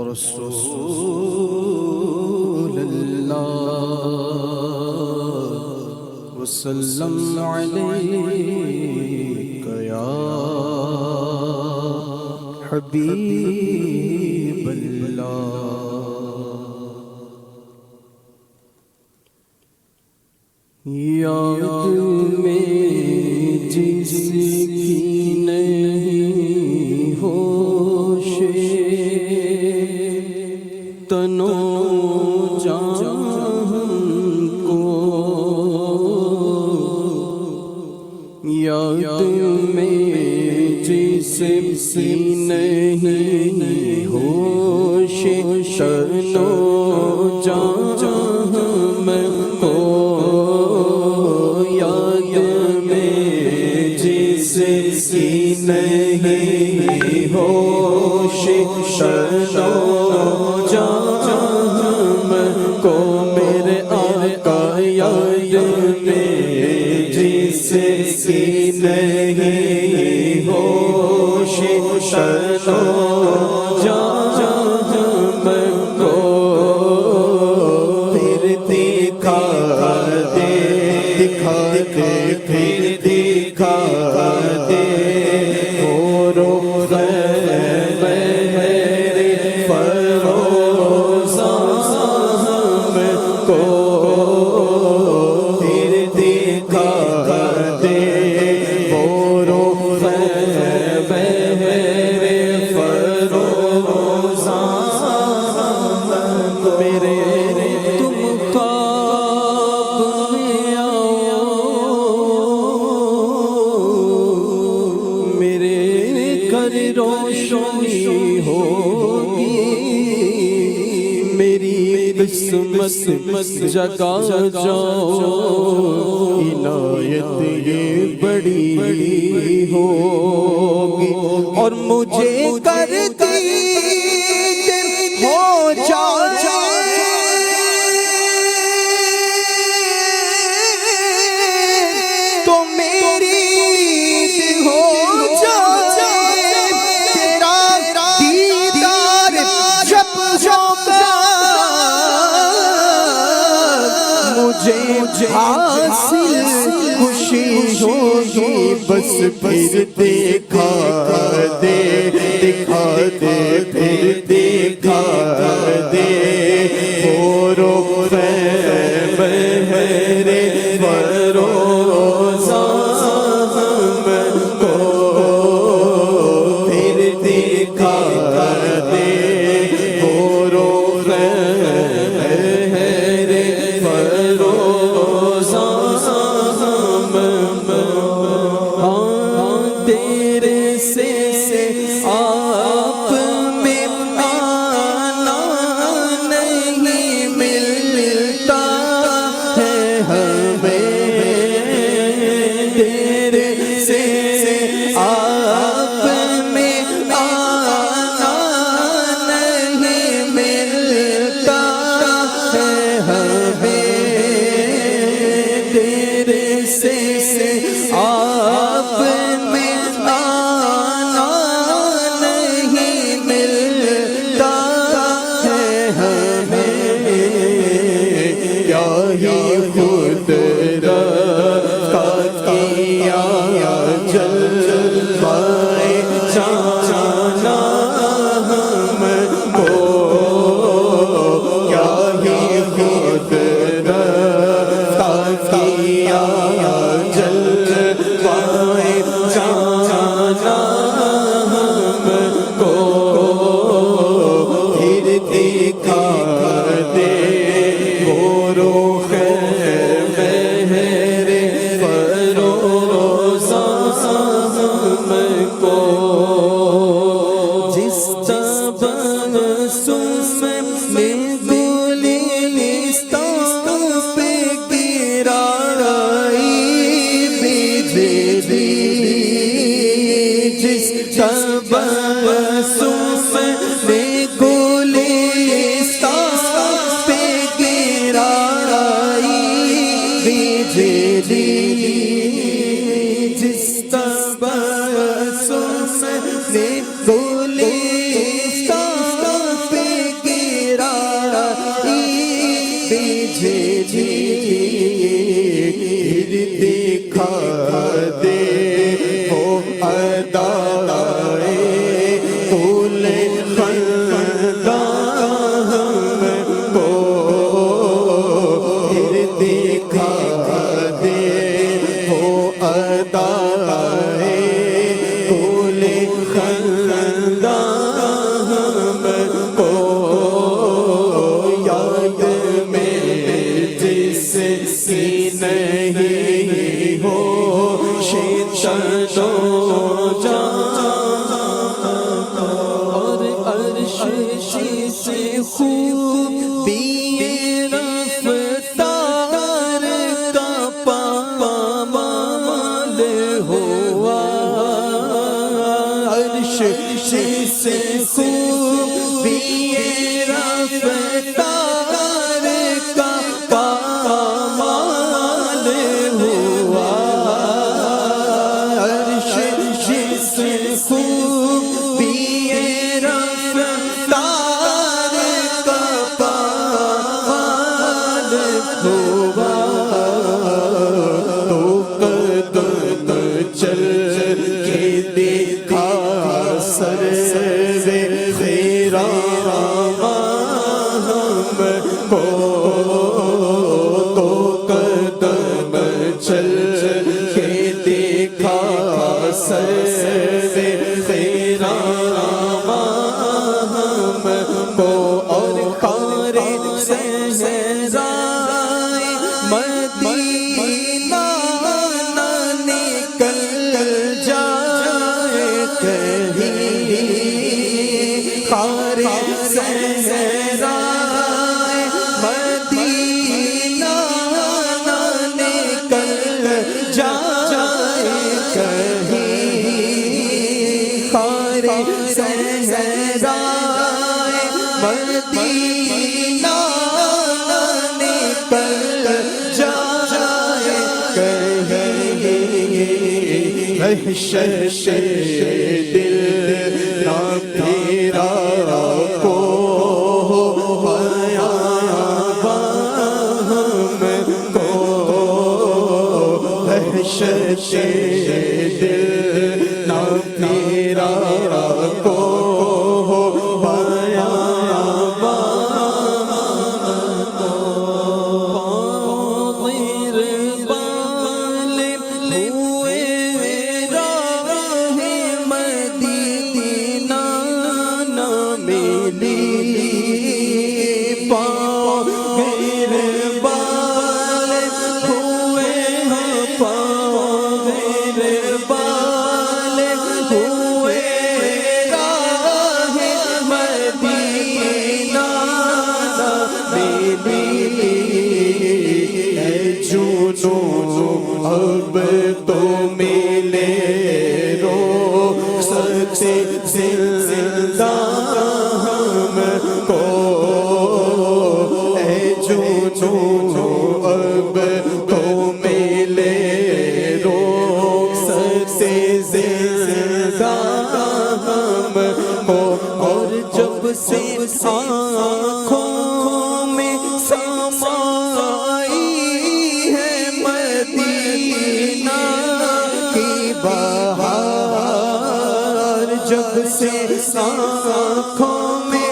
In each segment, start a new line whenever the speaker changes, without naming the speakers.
رسول اللہ وسلم علیک یا حبیب اللہ یاد میں جس کی نہیں ہوش تنو جان کو یاد میں جس کی نہیں ہوش تنو جان کو یاد میں جس کی نہیں ہوش تنو کو میرے آقا یاد میں جس کی نہیں ہوش تنو جان کو پھر دکھا دے پھر دکھا دے رو روشنی ہوگی میری قسمت جگا جاؤ عنایت یہ بڑی ہوگی اور مجھے کرتی ہو جائے تو میری ہو مجھے حاصل خوشی ہوگی بس پھر دکھا دے پھر دکھا دے رو میرے فروزہ کو پھر دکھا دے رو آپ میں آنا نہیں ملتا ہے ہمیں تیرے سے آپ میں آنا نہیں ملتا ہے ہمیں تیرے سے آپ میں خود کا کیا جلوائے جانا ہم کو کیا ہی خود کا کیا جلوائے جانا ہم کو پھر دکھا دے جس تبسم نے گلستان پہ وحشت دل نہ پھیرا کو ہم کو وحشت دل نہ پھیرا کو اب تو ملے رخصت زندہ ہم کو اے جنو اب تو ملے رخصت زندہ ہم کو اور جب سے آنکھوں میں سمائی ہے مدینہ کی بہار جب سے آنکھوں میں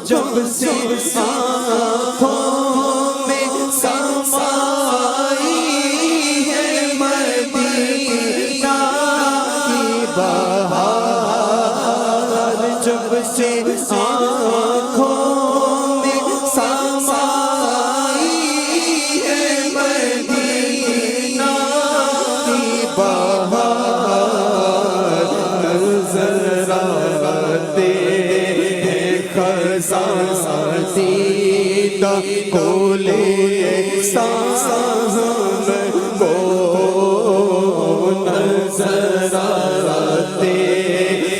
جب سے آنکھوں میں سمائی ہے مدینہ کی بہار جب سے آنکھوں میں سمائی ہے مدینہ کی بہار نظر آتے ہیں خزاں دیدہ کھولے سام کو نظر آتے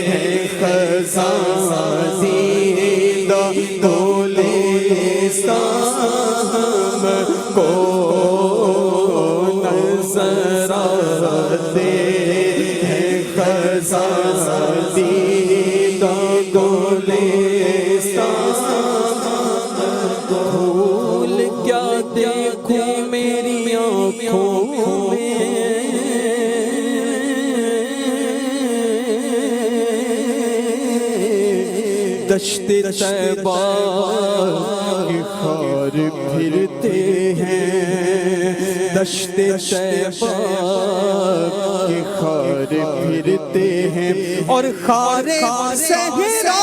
ہیں خزاں دیدہ کھولے سام کو نظر آتے ہیں خزاں دیدہ کھولے
بھول کیا دیکھوں میری آنکھوں میں
دشت طیبہ کے خار پھرتے ہیں، دشت طیبہ کے خار پھرتے ہیں، اور خار صحرا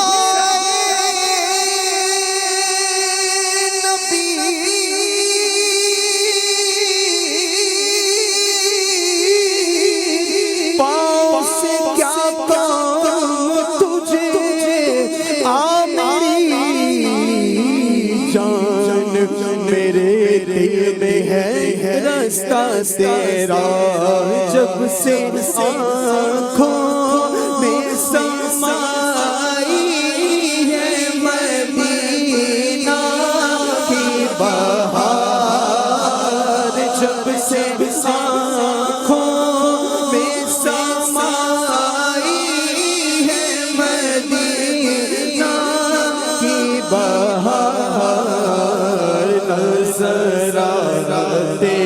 میرے دل میں ہے رستہ تیرا، جب سے آنکھوں میں سمائی ہے مدینہ کی بہار، جب سے آنکھوں میں سمائی ہے مدینہ کی بہار، نظر آتے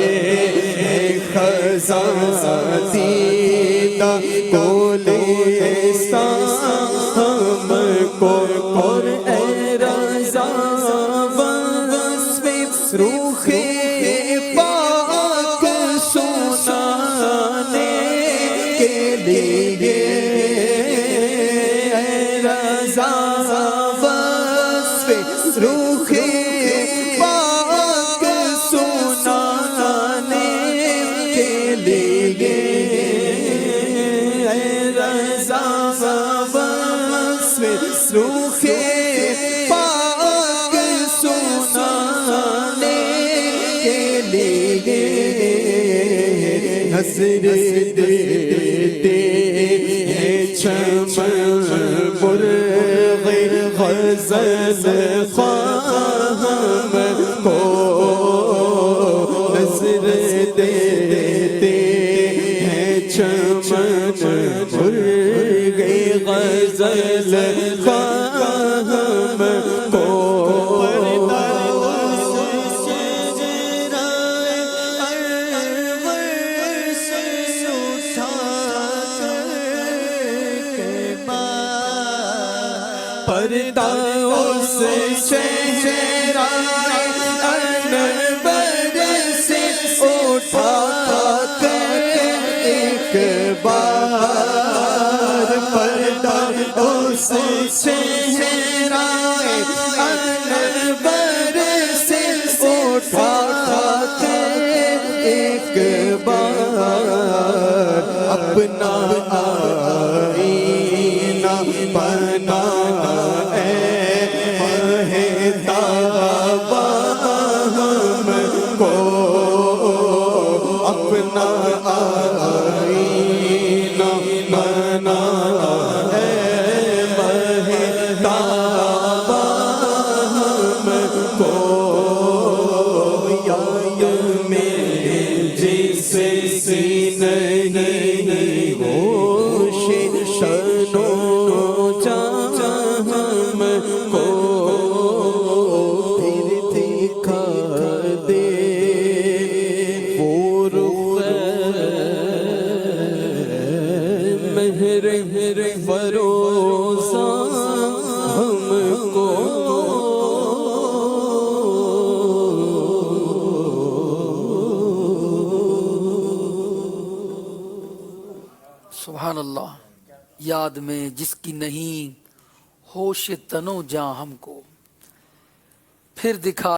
ہیں خزاں دیدہ گلستان ہم کو، اور اے رضا وصف روح پاک سنانے کے لیے، اے رضا وصف روح روح پاک سنانے کے لیے، نظر دیتے ہیں چمن مرغ غزل خواہ ہم کو، نظر دیتے ہیں چمن مرغ غزل خواہ ہم کو، پردہ اس چہرہ انور سے اٹھا کر ایک بار، پردہ اس چہرہ انور سے اٹھا کر ایک بار، اپنا آئینہ بنا اپنا آئینہ بنا اے مہتاب ہم کو، یاد میں جس سی نہیں ہوش شنو جان ہم کو، پھر دکھا دے مہر فروزہ ہم کو،
سبحان اللہ، یاد میں جس کی نہیں ہوش تنو جاں ہم کو، پھر دکھا